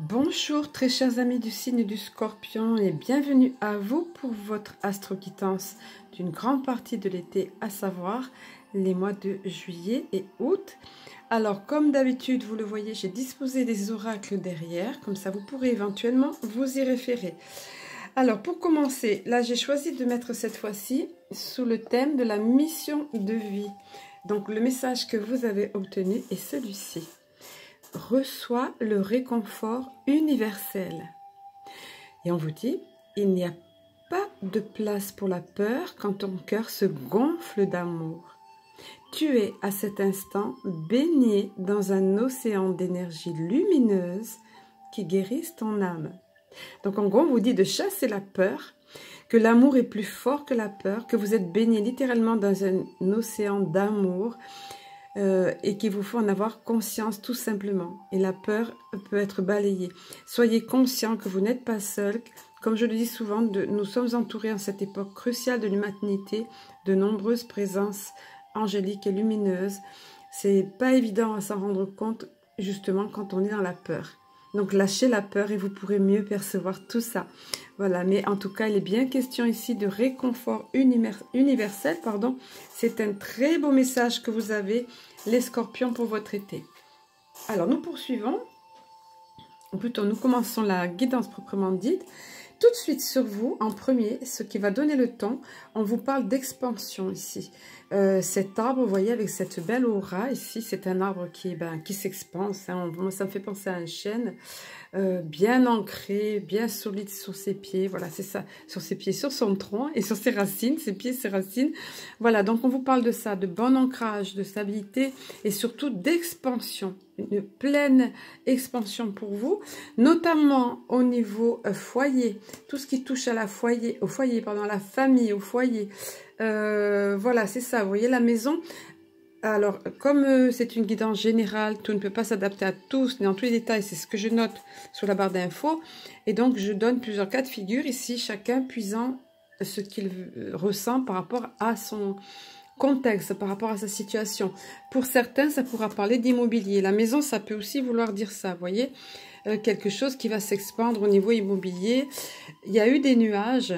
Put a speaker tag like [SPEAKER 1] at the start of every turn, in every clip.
[SPEAKER 1] Bonjour très chers amis du signe du Scorpion et bienvenue à vous pour votre astro-quittance d'une grande partie de l'été, à savoir les mois de juillet et août. Alors comme d'habitude vous le voyez, j'ai disposé des oracles derrière, comme ça vous pourrez éventuellement vous y référer. Alors pour commencer, là j'ai choisi de mettre cette fois-ci sous le thème de la mission de vie. Donc le message que vous avez obtenu est celui-ci. Reçoit le réconfort universel. Et on vous dit, il n'y a pas de place pour la peur quand ton cœur se gonfle d'amour. Tu es à cet instant baigné dans un océan d'énergie lumineuse qui guérisse ton âme. Donc en gros, on vous dit de chasser la peur, que l'amour est plus fort que la peur, que vous êtes baigné littéralement dans un océan d'amour, et qu'il vous faut en avoir conscience tout simplement. Et la peur peut être balayée. Soyez conscient que vous n'êtes pas seul. Comme je le dis souvent, nous sommes entourés en cette époque cruciale de l'humanité de nombreuses présences angéliques et lumineuses. C'est pas évident à s'en rendre compte justement quand on est dans la peur. Donc lâchez la peur et vous pourrez mieux percevoir tout ça. Voilà, mais en tout cas, il est bien question ici de réconfort universel. C'est un très beau message que vous avez, les scorpions, pour votre été. Alors, nous poursuivons, ou plutôt nous commençons la guidance proprement dite. Tout de suite sur vous, en premier, ce qui va donner le ton, on vous parle d'expansion ici. Cet arbre, vous voyez, avec cette belle aura ici, c'est un arbre qui s'expanse. Hein. Moi, ça me fait penser à un chêne, bien ancré, bien solide sur ses pieds. Voilà, c'est ça, sur ses pieds, sur son tronc et sur ses racines, ses pieds, ses racines. Voilà, donc on vous parle de ça, de bon ancrage, de stabilité et surtout d'expansion. Une pleine expansion pour vous, notamment au niveau foyer, tout ce qui touche à la la famille, au foyer. Voilà, c'est ça, vous voyez la maison. Alors, comme c'est une guidance générale, tout ne peut pas s'adapter à tous, ni en tous les détails, c'est ce que je note sur la barre d'infos. Et donc, je donne plusieurs cas de figure ici, chacun puisant ce qu'il ressent par rapport à son contexte, par rapport à sa situation. Pour certains, ça pourra parler d'immobilier. La maison, ça peut aussi vouloir dire ça, vous voyez, quelque chose qui va s'expandre au niveau immobilier. Il y a eu des nuages,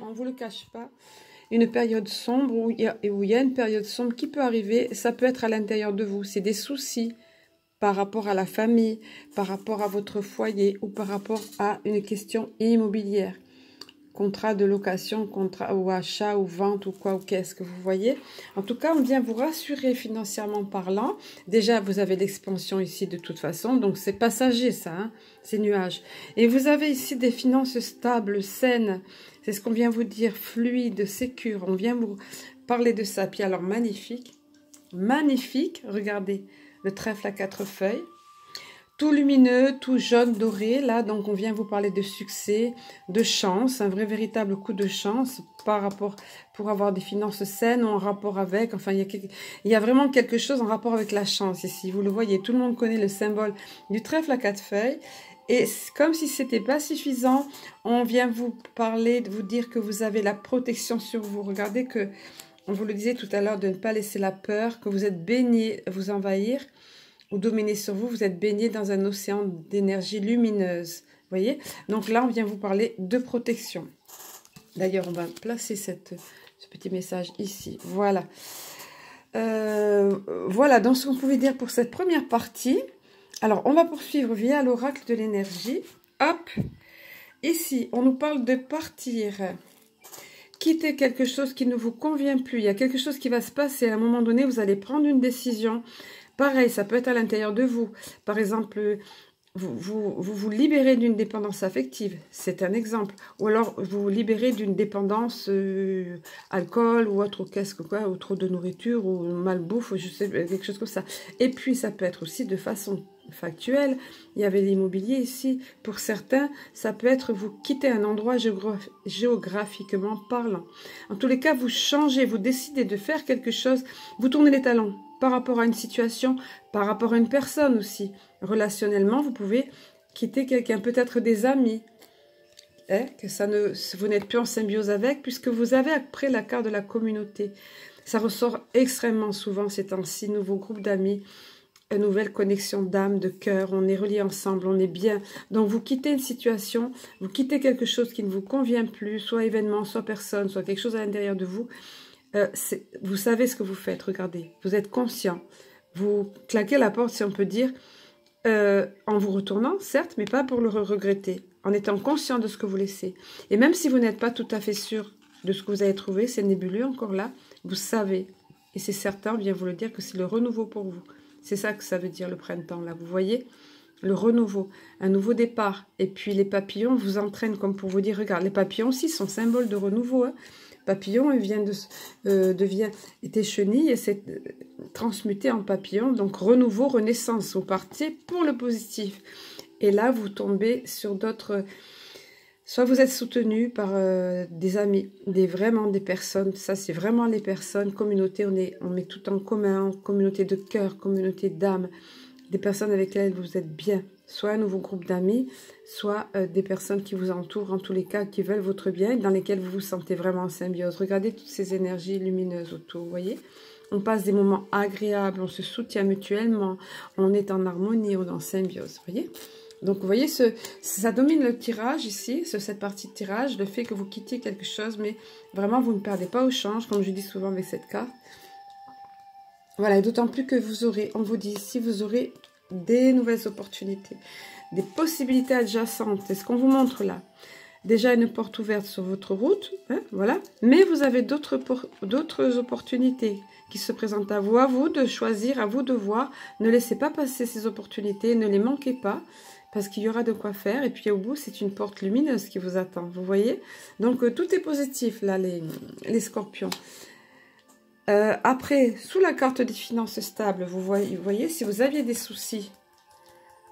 [SPEAKER 1] on ne vous le cache pas, une période sombre où il y a une période sombre qui peut arriver, ça peut être à l'intérieur de vous, c'est des soucis par rapport à la famille, par rapport à votre foyer ou par rapport à une question immobilière. Contrat de location, contrat ou achat ou vente ou quoi ou qu'est-ce que vous voyez. En tout cas, on vient vous rassurer financièrement parlant. Déjà, vous avez l'expansion ici de toute façon, donc c'est passager ça, hein, ces nuages. Et vous avez ici des finances stables, saines, c'est ce qu'on vient vous dire, fluide, sécure. On vient vous parler de ça. Puis alors, magnifique, magnifique, regardez, le trèfle à 4 feuilles. Tout lumineux, tout jaune, doré, là, donc on vient vous parler de succès, de chance, un vrai véritable coup de chance par rapport, pour avoir des finances saines en rapport avec, enfin, il y a vraiment quelque chose en rapport avec la chance ici, vous le voyez, tout le monde connaît le symbole du trèfle à 4 feuilles, et comme si c'était pas suffisant, on vient vous parler, de vous dire que vous avez la protection sur vous, regardez que, on vous le disait tout à l'heure, de ne pas laisser la peur, que vous êtes baigné, vous envahir, ou dominer sur vous, vous êtes baigné dans un océan d'énergie lumineuse. Vous voyez? Donc là, on vient vous parler de protection. D'ailleurs, on va placer ce petit message ici. Voilà. Voilà, donc ce qu'on pouvait dire pour cette première partie. Alors, on va poursuivre via l'oracle de l'énergie. Hop! Ici, on nous parle de partir. Quitter quelque chose qui ne vous convient plus. Il y a quelque chose qui va se passer. À un moment donné, vous allez prendre une décision. Pareil, ça peut être à l'intérieur de vous. Par exemple, vous libérez d'une dépendance affective. C'est un exemple. Ou alors, vous vous libérez d'une dépendance alcool ou autre, qu'est-ce que quoi, ou trop de nourriture, ou malbouffe, ou je sais, quelque chose comme ça. Et puis, ça peut être aussi de façon factuelle. Il y avait l'immobilier ici. Pour certains, ça peut être vous quitter un endroit géographiquement parlant. En tous les cas, vous changez, vous décidez de faire quelque chose, vous tournez les talons. Par rapport à une situation, par rapport à une personne aussi. Relationnellement, vous pouvez quitter quelqu'un, peut-être des amis, hein, vous n'êtes plus en symbiose avec, puisque vous avez après la carte de la communauté. Ça ressort extrêmement souvent ces temps-ci, nouveaux groupes d'amis, une nouvelle connexion d'âme, de cœur, on est reliés ensemble, on est bien. Donc vous quittez une situation, vous quittez quelque chose qui ne vous convient plus, soit événement, soit personne, soit quelque chose à l'intérieur de vous. Vous savez ce que vous faites, regardez, vous êtes conscient. Vous claquez la porte, si on peut dire, en vous retournant, certes, mais pas pour le regretter, en étant conscient de ce que vous laissez. Et même si vous n'êtes pas tout à fait sûr de ce que vous avez trouvé, c'est nébuleux encore là, vous savez, et c'est certain, on vient vous le dire, que c'est le renouveau pour vous. C'est ça que ça veut dire le printemps, là, vous voyez, le renouveau, un nouveau départ. Et puis les papillons vous entraînent comme pour vous dire, regarde, les papillons aussi sont symboles de renouveau, hein. Papillon, était chenille et s'est transmuté en papillon. Donc, renouveau, renaissance. Vous partez pour le positif. Et là, vous tombez sur d'autres... Soit vous êtes soutenu par des amis, vraiment des personnes. Ça, c'est vraiment les personnes. Communauté, on met tout en commun. Communauté de cœur, communauté d'âme. Des personnes avec lesquelles vous êtes bien. Soit un nouveau groupe d'amis, soit des personnes qui vous entourent, en tous les cas, qui veulent votre bien, dans lesquelles vous vous sentez vraiment en symbiose. Regardez toutes ces énergies lumineuses autour, vous voyez. On passe des moments agréables, on se soutient mutuellement, on est en harmonie, on est en symbiose, vous voyez. Donc, vous voyez, ça domine le tirage ici, sur cette partie de tirage, le fait que vous quittiez quelque chose, mais vraiment, vous ne perdez pas au change, comme je dis souvent avec cette carte. Voilà, d'autant plus que vous aurez, on vous dit ici, vous aurez des nouvelles opportunités, des possibilités adjacentes. C'est ce qu'on vous montre là. Déjà une porte ouverte sur votre route, hein, voilà. Mais vous avez d'autres opportunités qui se présentent à vous de choisir, à vous de voir. Ne laissez pas passer ces opportunités, ne les manquez pas, parce qu'il y aura de quoi faire. Et puis au bout, c'est une porte lumineuse qui vous attend, vous voyez. Donc tout est positif là, les scorpions. Après, sous la carte des finances stables, vous voyez, si vous aviez des soucis,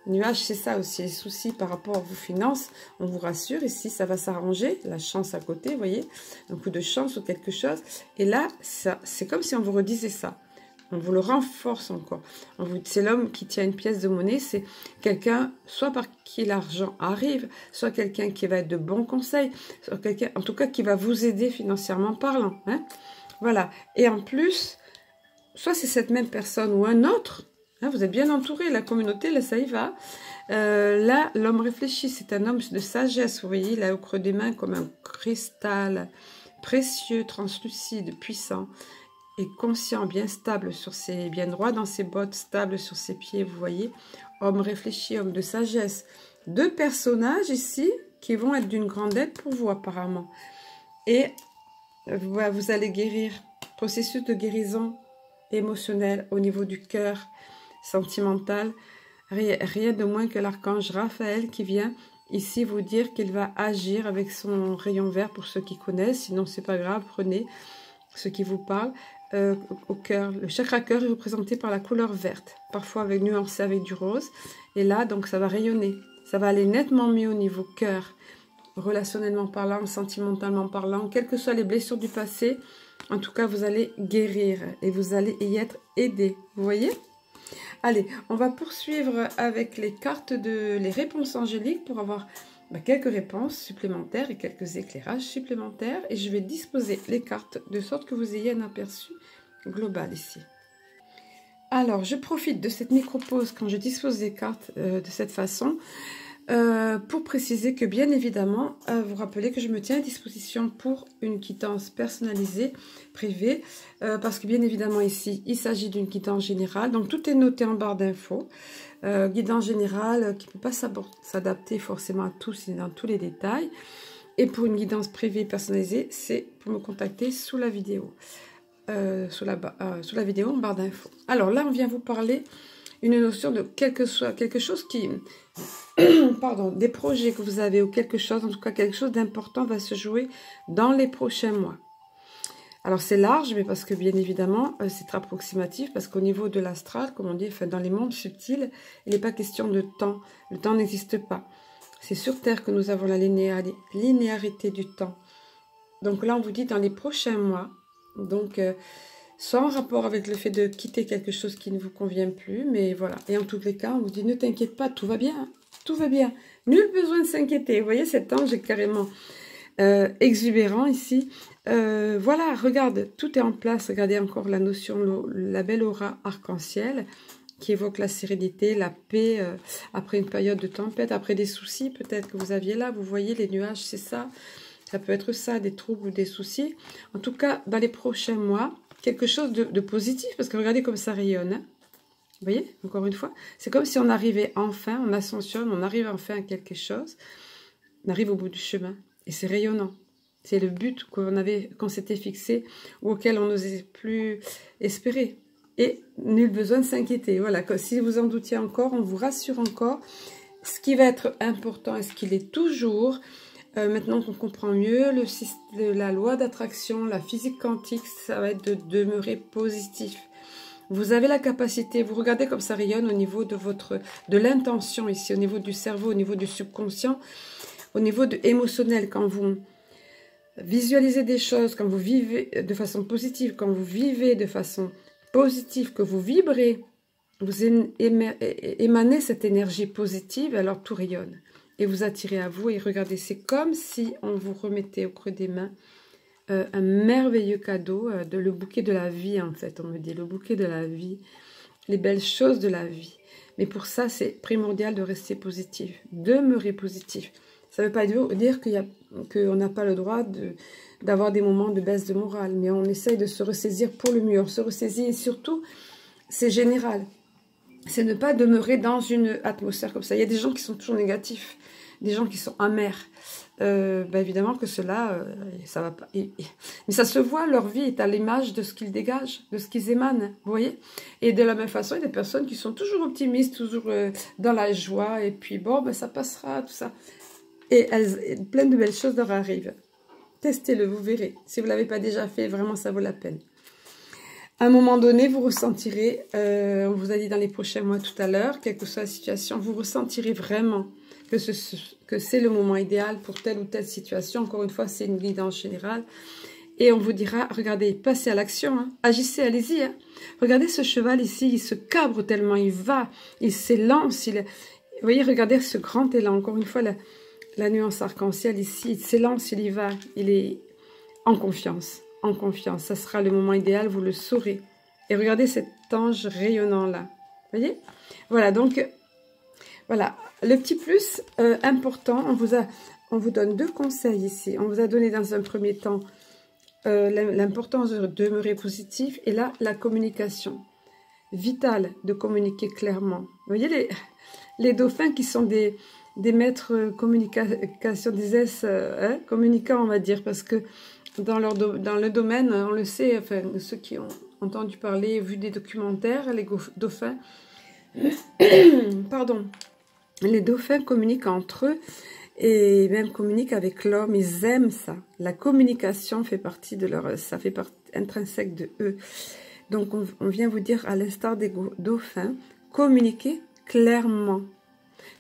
[SPEAKER 1] nuage, c'est ça aussi, les soucis par rapport à vos finances, on vous rassure, ici, ça va s'arranger, la chance à côté, vous voyez, un coup de chance ou quelque chose, et là, c'est comme si on vous redisait ça, on vous le renforce encore, c'est l'homme qui tient une pièce de monnaie, c'est quelqu'un, soit par qui l'argent arrive, soit quelqu'un qui va être de bons conseils, soit quelqu'un, en tout cas, qui va vous aider financièrement parlant, hein. Voilà, et en plus, soit c'est cette même personne ou un autre, hein, vous êtes bien entouré, la communauté, là ça y va. Là, l'homme réfléchit, c'est un homme de sagesse, vous voyez, là au creux des mains comme un cristal précieux, translucide, puissant et conscient, bien stable sur ses, bien droit dans ses bottes, stable sur ses pieds, vous voyez. Homme réfléchi, homme de sagesse. Deux personnages ici qui vont être d'une grande aide pour vous apparemment. Et vous allez guérir, processus de guérison émotionnelle au niveau du cœur, sentimental, rien de moins que l'archange Raphaël qui vient ici vous dire qu'il va agir avec son rayon vert pour ceux qui connaissent, sinon c'est pas grave, prenez ce qui vous parle au cœur. Le chakra cœur est représenté par la couleur verte, parfois avec nuancé avec du rose, et là donc ça va rayonner, ça va aller nettement mieux au niveau cœur, relationnellement parlant, sentimentalement parlant, quelles que soient les blessures du passé, en tout cas vous allez guérir et vous allez y être aidé, vous voyez. Allez, on va poursuivre avec les cartes les réponses angéliques pour avoir quelques réponses supplémentaires et quelques éclairages supplémentaires, et je vais disposer les cartes de sorte que vous ayez un aperçu global ici. Alors, je profite de cette micro-pause quand je dispose des cartes de cette façon pour préciser que bien évidemment, vous rappelez que je me tiens à disposition pour une quittance personnalisée, privée, parce que bien évidemment ici, il s'agit d'une quittance générale, donc tout est noté en barre d'infos, guidance générale qui ne peut pas s'adapter forcément à tous et dans tous les détails, et pour une guidance privée personnalisée, c'est pour me contacter sous la vidéo, sous la vidéo en barre d'infos. Alors là, on vient vous parler une notion de quelque chose qui, pardon, des projets que vous avez ou quelque chose, en tout cas quelque chose d'important va se jouer dans les prochains mois. Alors c'est large, mais parce que bien évidemment, c'est très approximatif, parce qu'au niveau de l'astral, comme on dit, enfin, dans les mondes subtils, il n'est pas question de temps. Le temps n'existe pas. C'est sur Terre que nous avons la linéarité du temps. Donc là, on vous dit dans les prochains mois, donc soit en rapport avec le fait de quitter quelque chose qui ne vous convient plus, mais voilà. Et en tous les cas, on vous dit, ne t'inquiète pas, tout va bien, tout va bien. Nul besoin de s'inquiéter. Vous voyez, cet ange est carrément exubérant ici. Voilà, regarde, tout est en place. Regardez encore la notion, la belle aura arc-en-ciel qui évoque la sérénité, la paix, après une période de tempête, après des soucis peut-être que vous aviez là. Vous voyez les nuages, c'est ça. Ça peut être ça, des troubles ou des soucis. En tout cas, dans les prochains mois, quelque chose de positif, parce que regardez comme ça rayonne. Hein. Vous voyez, encore une fois, c'est comme si on arrivait enfin, on ascensionne, on arrive enfin à quelque chose. On arrive au bout du chemin. Et c'est rayonnant. C'est le but qu'on s'était fixé ou auquel on n'osait plus espérer. Et nul besoin de s'inquiéter. Voilà, si vous en doutiez encore, on vous rassure encore. Ce qui va être important et ce qu'il est toujours, maintenant qu'on comprend mieux la loi d'attraction, la physique quantique, ça va être de demeurer positif. Vous avez la capacité, vous regardez comme ça rayonne au niveau de l'intention ici, au niveau du cerveau, au niveau du subconscient, au niveau émotionnel, quand vous visualisez des choses, quand vous vivez de façon positive, quand vous vivez de façon positive, que vous vibrez, vous émanez cette énergie positive, alors tout rayonne. Et vous attirez à vous, et regardez, c'est comme si on vous remettait au creux des mains un merveilleux cadeau, le bouquet de la vie en fait, on me dit, le bouquet de la vie, les belles choses de la vie. Mais pour ça, c'est primordial de rester positif, demeurer positif. Ça ne veut pas dire qu'on n'a pas le droit d'avoir des moments de baisse de morale, mais on essaye de se ressaisir pour le mieux. On se ressaisit et surtout, c'est général. C'est ne pas demeurer dans une atmosphère comme ça. Il y a des gens qui sont toujours négatifs, des gens qui sont amers. Évidemment que cela, ça va pas. Mais ça se voit, leur vie est à l'image de ce qu'ils dégagent, de ce qu'ils émanent, vous voyez. Et de la même façon, il y a des personnes qui sont toujours optimistes, toujours dans la joie, et puis bon, ça passera, tout ça. Et plein de belles choses leur arrivent. Testez-le, vous verrez. Si vous ne l'avez pas déjà fait, vraiment, ça vaut la peine. À un moment donné, vous ressentirez, on vous a dit dans les prochains mois tout à l'heure, quelle que soit la situation, vous ressentirez vraiment que c'est le moment idéal pour telle ou telle situation. Encore une fois, c'est une guidance générale. Et on vous dira, regardez, passez à l'action, hein. Agissez, allez-y. Hein. Regardez ce cheval ici, il se cabre tellement, il va, il s'élance. Vous voyez, regardez ce grand élan. Encore une fois, la nuance arc-en-ciel ici, il s'élance, il y va, il est en confiance, en confiance. Ça sera le moment idéal, vous le saurez. Et regardez cet ange rayonnant là. Vous voyez? Voilà, donc, voilà. Le petit plus important, on vous donne 2 conseils ici. On vous a donné dans un premier temps l'importance de demeurer positif et là, la communication. Vital de communiquer clairement. Vous voyez les dauphins qui sont des maîtres communication, des S communicants, on va dire, parce que dans le domaine, on le sait, enfin, ceux qui ont entendu parler, vu des documentaires, les dauphins, pardon, les dauphins communiquent entre eux et même communiquent avec l'homme. Ils aiment ça. La communication fait partie de ça fait partie intrinsèque de eux. Donc on vient vous dire, à l'instar des dauphins, communiquez clairement.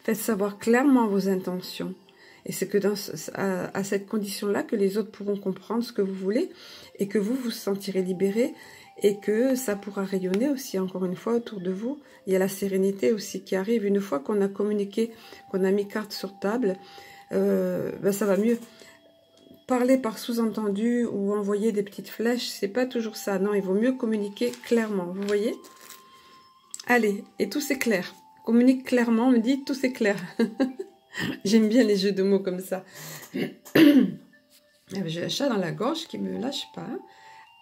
[SPEAKER 1] Faites savoir clairement vos intentions. Et c'est que à cette condition-là que les autres pourront comprendre ce que vous voulez et que vous vous sentirez libéré et que ça pourra rayonner aussi, encore une fois, autour de vous. Il y a la sérénité aussi qui arrive. Une fois qu'on a communiqué, qu'on a mis carte sur table, ça va mieux. Parler par sous-entendu ou envoyer des petites flèches, c'est pas toujours ça. Non, il vaut mieux communiquer clairement, vous voyez? Allez, et tout c'est clair. Communique clairement, on me dit tout c'est clair. J'aime bien les jeux de mots comme ça. J'ai un chat dans la gorge qui me lâche pas. Hein.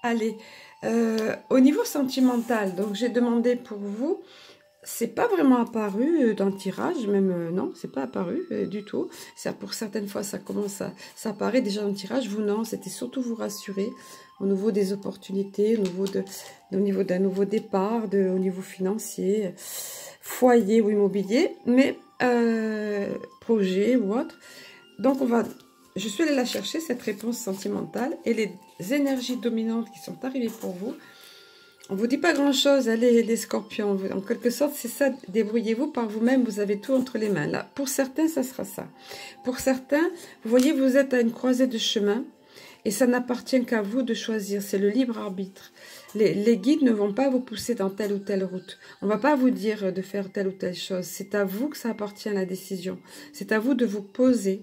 [SPEAKER 1] Allez, au niveau sentimental, donc j'ai demandé pour vous, c'est pas vraiment apparu dans le tirage, même non, c'est pas apparu du tout. Ça, pour certaines fois, ça apparaît déjà dans le tirage. Vous non, c'était surtout vous rassurer au niveau des opportunités, au niveau d'un nouveau départ, au niveau financier, foyer ou immobilier, mais projet ou autre. Donc je suis allée la chercher, cette réponse sentimentale, et les énergies dominantes qui sont arrivées pour vous. On ne vous dit pas grand-chose, allez les scorpions, en quelque sorte, c'est ça, débrouillez-vous par vous-même, vous avez tout entre les mains. Là, pour certains, ça sera ça. Pour certains, vous voyez, vous êtes à une croisée de chemin, et ça n'appartient qu'à vous de choisir, c'est le libre arbitre. Les guides ne vont pas vous pousser dans telle ou telle route. On ne va pas vous dire de faire telle ou telle chose. C'est à vous que ça appartient, la décision. C'est à vous de vous poser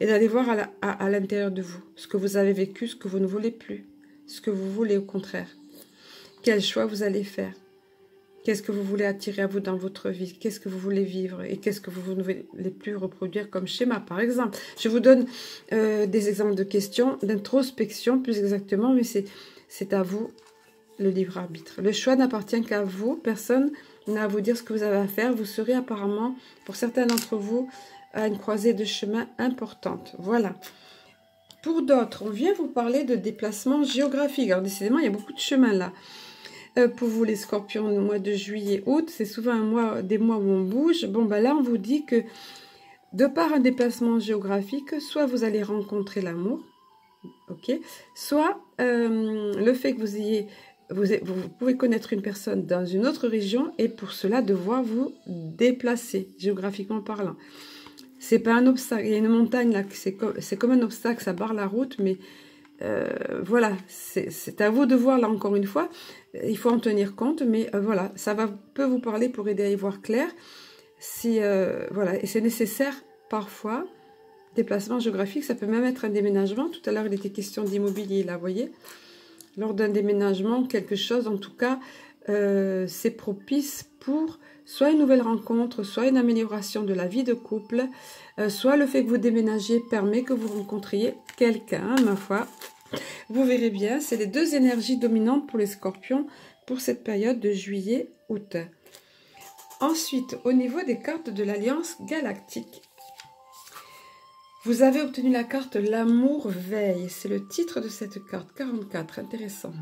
[SPEAKER 1] et d'aller voir à l'intérieur de vous ce que vous avez vécu, ce que vous ne voulez plus, ce que vous voulez au contraire. Quel choix vous allez faire? Qu'est-ce que vous voulez attirer à vous dans votre vie? Qu'est-ce que vous voulez vivre? Et qu'est-ce que vous ne voulez plus reproduire comme schéma, par exemple? Je vous donne des exemples de questions, d'introspection plus exactement, mais c'est à vous le libre arbitre. Le choix n'appartient qu'à vous, personne n'a à vous dire ce que vous avez à faire. Vous serez apparemment, pour certains d'entre vous, à une croisée de chemin importante. Voilà. Pour d'autres, on vient vous parler de déplacement géographique. Alors décidément, il y a beaucoup de chemins là. Pour vous les scorpions, le mois de juillet, août, c'est souvent des mois où on bouge. Bon, ben là, on vous dit que de par un déplacement géographique, soit vous allez rencontrer l'amour, ok, soit le fait que vous pouvez connaître une personne dans une autre région et pour cela devoir vous déplacer, géographiquement parlant. C'est pas un obstacle. Il y a une montagne là, c'est comme un obstacle, ça barre la route, mais voilà, c'est à vous de voir là encore une fois. Il faut en tenir compte, mais voilà, ça peut vous parler pour aider à y voir clair. Si voilà, et c'est nécessaire parfois. Déplacement géographique, ça peut même être un déménagement. Tout à l'heure, il était question d'immobilier, là, vous voyez. Lors d'un déménagement, quelque chose, en tout cas, c'est propice pour soit une nouvelle rencontre, soit une amélioration de la vie de couple, soit le fait que vous déménagiez permet que vous rencontriez quelqu'un, ma foi. Vous verrez bien, c'est les deux énergies dominantes pour les scorpions pour cette période de juillet-août. Ensuite, au niveau des cartes de l'Alliance galactique, vous avez obtenu la carte L'amour veille. C'est le titre de cette carte, 44, intéressant.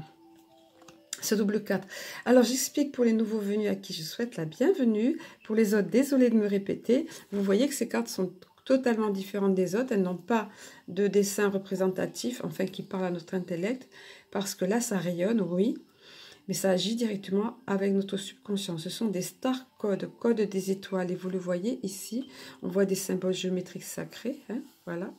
[SPEAKER 1] Ce double 4. Alors, j'explique pour les nouveaux venus à qui je souhaite la bienvenue. Pour les autres, désolé de me répéter. Vous voyez que ces cartes sont totalement différentes des autres. Elles n'ont pas de dessin représentatif, enfin qui parle à notre intellect. Parce que là, ça rayonne, oui. Mais ça agit directement avec notre subconscient. Ce sont des star codes, codes des étoiles. Et vous le voyez ici, on voit des symboles géométriques sacrés. Hein, voilà.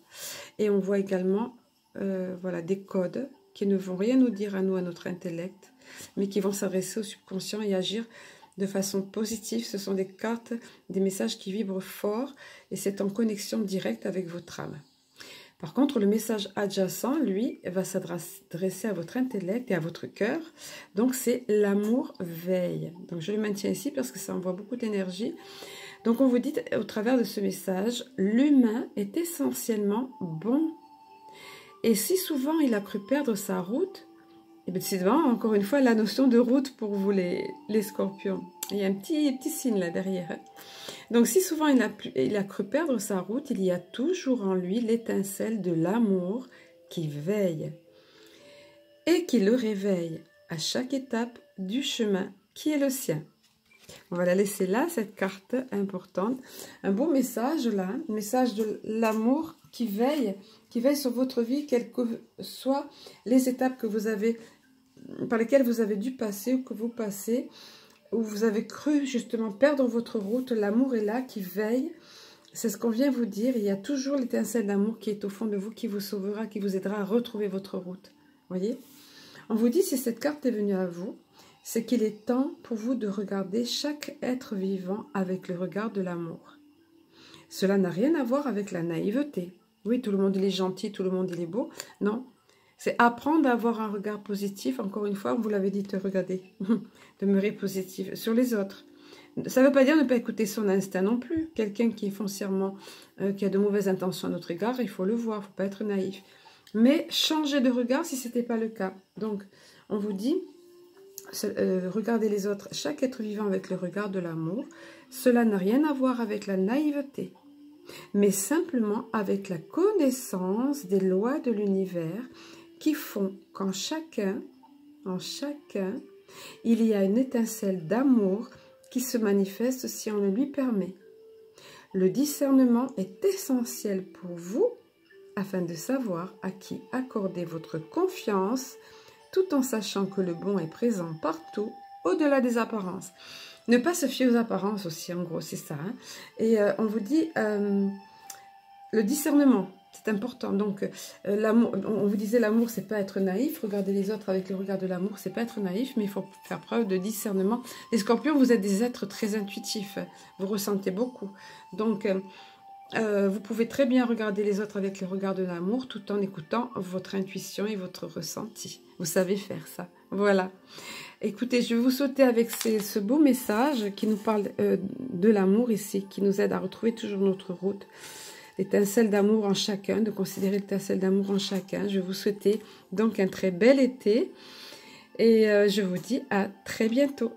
[SPEAKER 1] Et on voit également voilà, des codes qui ne vont rien nous dire à nous, à notre intellect, mais qui vont s'adresser au subconscient et agir de façon positive. Ce sont des cartes, des messages qui vibrent fort et c'est en connexion directe avec votre âme. Par contre, le message adjacent, lui, va s'adresser à votre intellect et à votre cœur. Donc, c'est l'amour veille. Donc, je le maintiens ici parce que ça envoie beaucoup d'énergie. Donc, on vous dit au travers de ce message, l'humain est essentiellement bon. Et si souvent il a cru perdre sa route, et bien c'est vraiment, encore une fois, la notion de route pour vous les scorpions. Il y a un petit signe là derrière. Donc, si souvent il a cru perdre sa route, il y a toujours en lui l'étincelle de l'amour qui veille et qui le réveille à chaque étape du chemin qui est le sien. On va la laisser là, cette carte importante. Un beau message là, un message de l'amour qui veille sur votre vie, quelles que soient les étapes que vous avez, par lesquelles vous avez dû passer ou que vous passez, où vous avez cru justement perdre votre route, l'amour est là, qui veille. C'est ce qu'on vient vous dire. Il y a toujours l'étincelle d'amour qui est au fond de vous, qui vous sauvera, qui vous aidera à retrouver votre route. Voyez? On vous dit, si cette carte est venue à vous, c'est qu'il est temps pour vous de regarder chaque être vivant avec le regard de l'amour. Cela n'a rien à voir avec la naïveté. Oui, tout le monde il est gentil, tout le monde il est beau. Non. C'est apprendre à avoir un regard positif. Encore une fois, on vous l'avait dit de regarder, demeurer positif sur les autres. Ça ne veut pas dire ne pas écouter son instinct non plus. Quelqu'un qui est foncièrement, qui a de mauvaises intentions à notre égard, il faut le voir, il ne faut pas être naïf. Mais changer de regard si ce n'était pas le cas. Donc, on vous dit, regardez les autres, chaque être vivant avec le regard de l'amour. Cela n'a rien à voir avec la naïveté, mais simplement avec la connaissance des lois de l'univers qui font qu'en chacun, il y a une étincelle d'amour qui se manifeste si on le lui permet. Le discernement est essentiel pour vous afin de savoir à qui accorder votre confiance tout en sachant que le bon est présent partout, au-delà des apparences. Ne pas se fier aux apparences aussi, en gros, c'est ça. Hein. Et on vous dit, le discernement, c'est important. Donc, on vous disait, l'amour, c'est pas être naïf. Regarder les autres avec le regard de l'amour, c'est pas être naïf, mais il faut faire preuve de discernement. Les scorpions, vous êtes des êtres très intuitifs. Vous ressentez beaucoup. Donc, vous pouvez très bien regarder les autres avec le regard de l'amour tout en écoutant votre intuition et votre ressenti. Vous savez faire ça. Voilà. Écoutez, je vais vous souhaiter avec ce beau message qui nous parle de l'amour ici, qui nous aide à retrouver toujours notre route. L'étincelle d'amour en chacun, de considérer l'étincelle d'amour en chacun. Je vais vous souhaiter donc un très bel été et je vous dis à très bientôt.